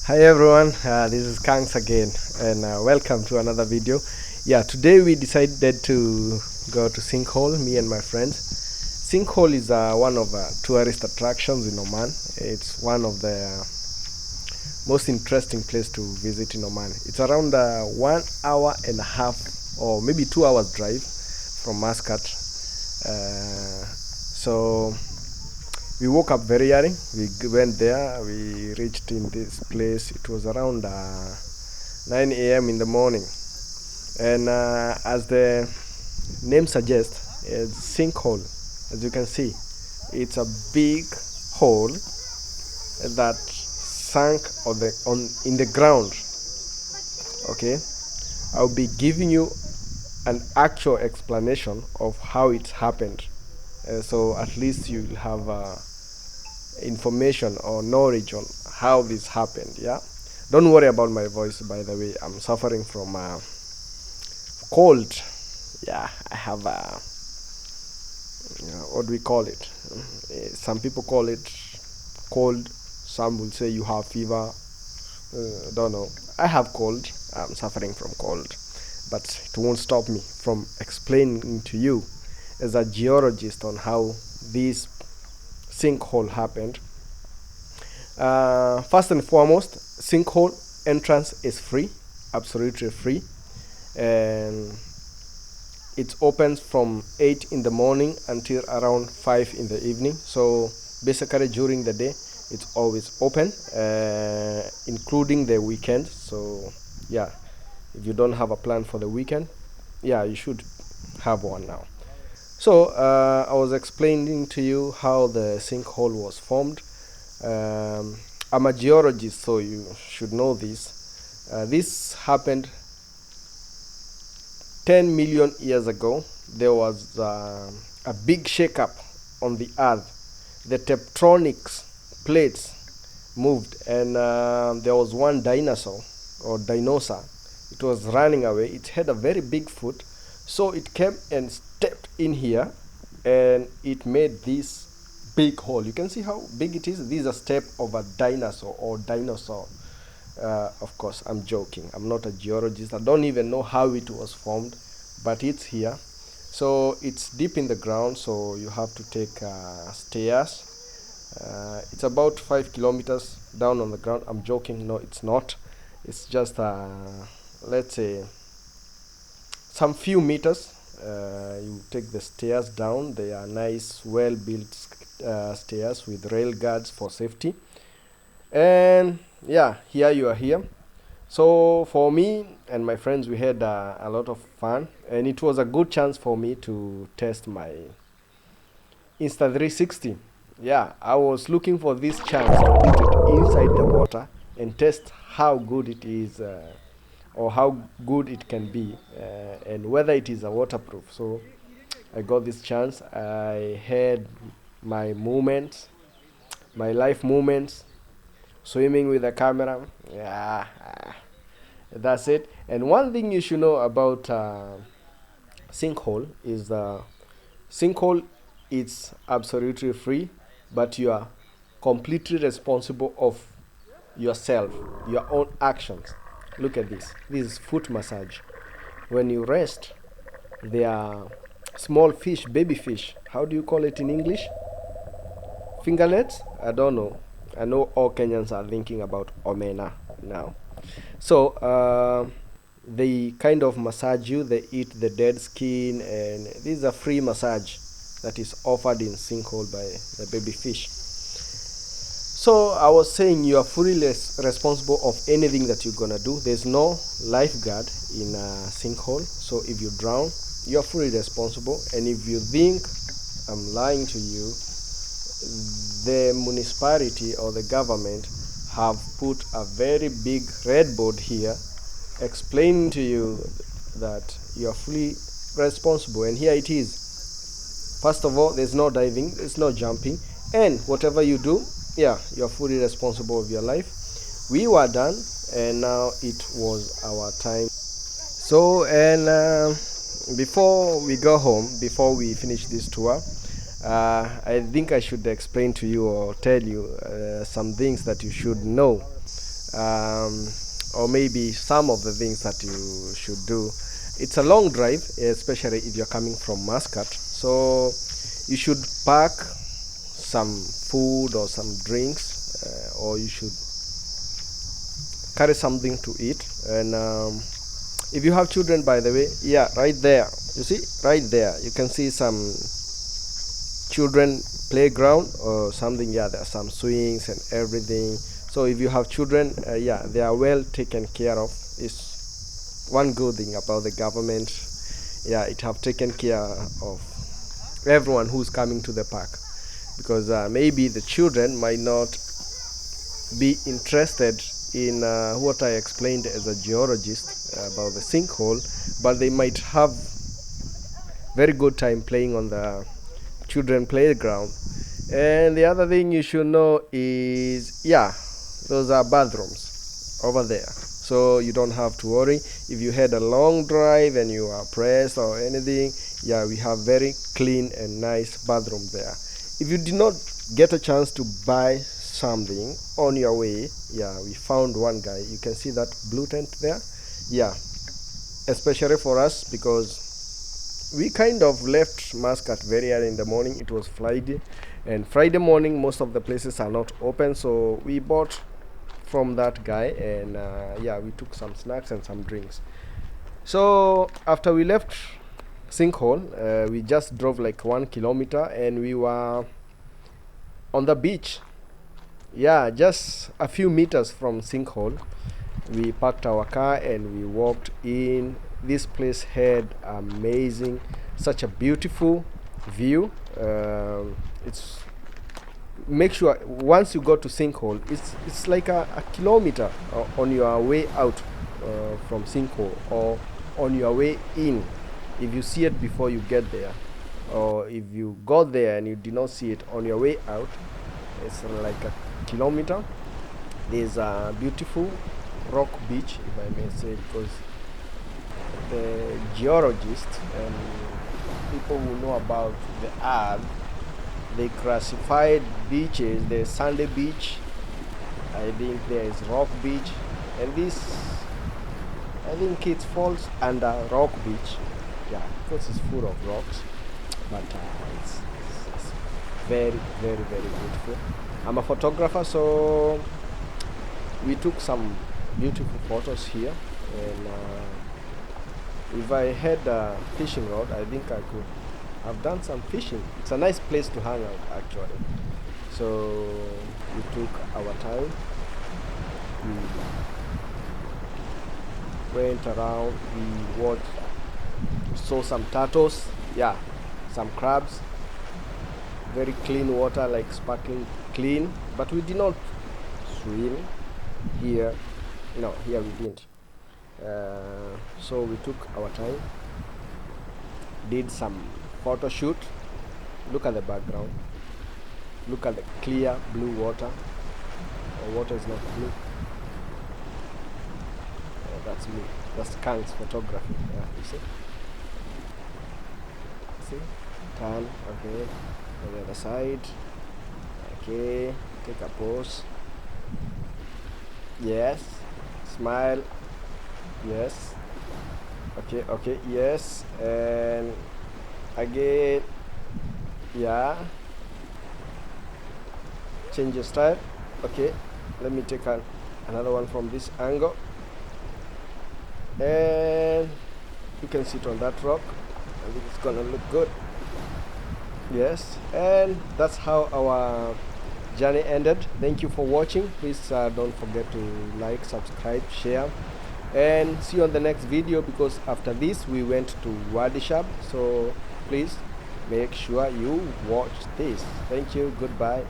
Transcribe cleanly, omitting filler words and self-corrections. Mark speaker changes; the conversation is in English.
Speaker 1: Hi everyone, this is Kangs again, and welcome to another video. Yeah, today we decided to go to Sinkhole, me and my friends. Sinkhole is one of tourist attractions in Oman. It's one of the most interesting place to visit in Oman. It's around 1 hour and a half or maybe 2 hours drive from Muscat. So we woke up very early. We went there. We reached in this place. It was around 9 a.m. in the morning. And as the name suggests, it's sinkhole. As you can see, it's a big hole that sank in the ground. Okay, I'll be giving you an actual explanation of how it happened. So at least you'll have information or knowledge on how this happened. Yeah, don't worry about my voice, by the way. I'm suffering from cold. Yeah, I have what do we call it? Some people call it cold, some will say you have fever. Don't know. I have cold. I'm suffering from cold, but it won't stop me from explaining to you as a geologist on how this sinkhole happened. First and foremost, sinkhole entrance is free, absolutely free, and it opens from 8 in the morning until around 5 in the evening. So basically during the day it's always open, including the weekend. So yeah, if you don't have a plan for the weekend, yeah, you should have one now. So I was explaining to you how the sinkhole was formed. I'm a geologist, so you should know this. This happened 10 million years ago. There was a big shakeup on the earth. The tectonics plates moved, and there was one dinosaur or dinosaur. It was running away. It had a very big foot, so it came and stepped in here, and it made this big hole. You can see how big it is. This is a step of a dinosaur or dinosaur. Of course, I'm joking. I'm not a geologist. I don't even know how it was formed, but it's here. So it's deep in the ground, so you have to take stairs. It's about 5 kilometers down on the ground. I'm joking. No, it's not. It's just let's say some few meters. You take the stairs down. They are nice, well-built stairs with rail guards for safety. And yeah, here you are here. So for me and my friends, we had a lot of fun, and it was a good chance for me to test my Insta 360. Yeah, I was looking for this chance to put it inside the water and test how good it is, or how good it can be, and whether it is a waterproof. So I got this chance. I had my moments, my life moments, swimming with a camera. Yeah, that's it. And one thing you should know about sinkhole is sinkhole it's absolutely free, but you are completely responsible of yourself, your own actions. Look at this. This is foot massage. When you rest, there are small fish, baby fish. How do you call it in English? Fingerlets? I don't know. I know all Kenyans are thinking about omena now. So they kind of massage you. They eat the dead skin, and this is a free massage that is offered in sinkhole by the baby fish. So I was saying you are fully responsible of anything that you're gonna do. There's no lifeguard in a sinkhole, so if you drown, you are fully responsible. And if you think I'm lying to you, the municipality or the government have put a very big red board here explaining to you that you are fully responsible. And here it is. First of all, there's no diving, there's no jumping, and whatever you do, yeah, you're fully responsible of your life. We were done, and now it was our time. So, and before we go home, before we finish this tour, I think I should explain to you or tell you some things that you should know or maybe some of the things that you should do. It's a long drive, especially if you're coming from Muscat, so you should pack some food or some drinks, or you should carry something to eat. And if you have children, by the way, yeah, right there, you see, right there you can see some children playground or something. Yeah, there are some swings and everything. So if you have children, yeah, they are well taken care of. It's one good thing about the government. Yeah, it have taken care of everyone who's coming to the park, because maybe the children might not be interested in what I explained as a geologist about the sinkhole, but they might have very good time playing on the children playground. And the other thing you should know is, yeah, those are bathrooms over there, so you don't have to worry if you had a long drive and you are pressed or anything. Yeah, we have very clean and nice bathroom there. If you did not get a chance to buy something on your way, yeah, we found one guy. You can see that blue tent there. Yeah, especially for us, because we kind of left Muscat very early in the morning. It was Friday, and Friday morning most of the places are not open, so we bought from that guy. And yeah, we took some snacks and some drinks. So after we left Sinkhole, we just drove like 1 kilometer and we were on the beach. Yeah, just a few meters from Sinkhole. We parked our car and we walked in. This place had amazing, such a beautiful view. It's make sure once you go to Sinkhole, it's like a kilometer on your way out from Sinkhole, or on your way in. If you see it before you get there, or if you got there and you did not see it on your way out, it's like a kilometer. There's a beautiful rock beach, if I may say, because the geologists and people who know about the earth, they classified beaches. There's sandy beach, I think there is rock beach, and this, I think it falls under rock beach. Yeah, because it's full of rocks, but it's very, very, very beautiful. I'm a photographer, so we took some beautiful photos here. And if I had a fishing rod, I think I could have done some fishing. It's a nice place to hang out, actually. So we took our time. We went around. We watched, saw some turtles. Yeah, some crabs. Very clean water, like sparkling clean. But we did not swim here. No, here we didn't. So we took our time, did some photo shoot. Look at the background. Look at the clear blue water. The water is not blue. That's me. That's Kangs photography. Yeah, you see? See? Turn. Okay. On the other side. Okay. Take a pose. Yes. Smile. Yes. Okay. Okay. Yes. And again. Yeah. Change your style. Okay. Let me take another one from this angle. And you can sit on that rock. I think it's gonna look good. Yes. And that's how our journey ended. Thank you for watching. Please don't forget to like, subscribe, share, and see you on the next video, because after this we went to Wadishab. So please make sure you watch this. Thank you. Goodbye.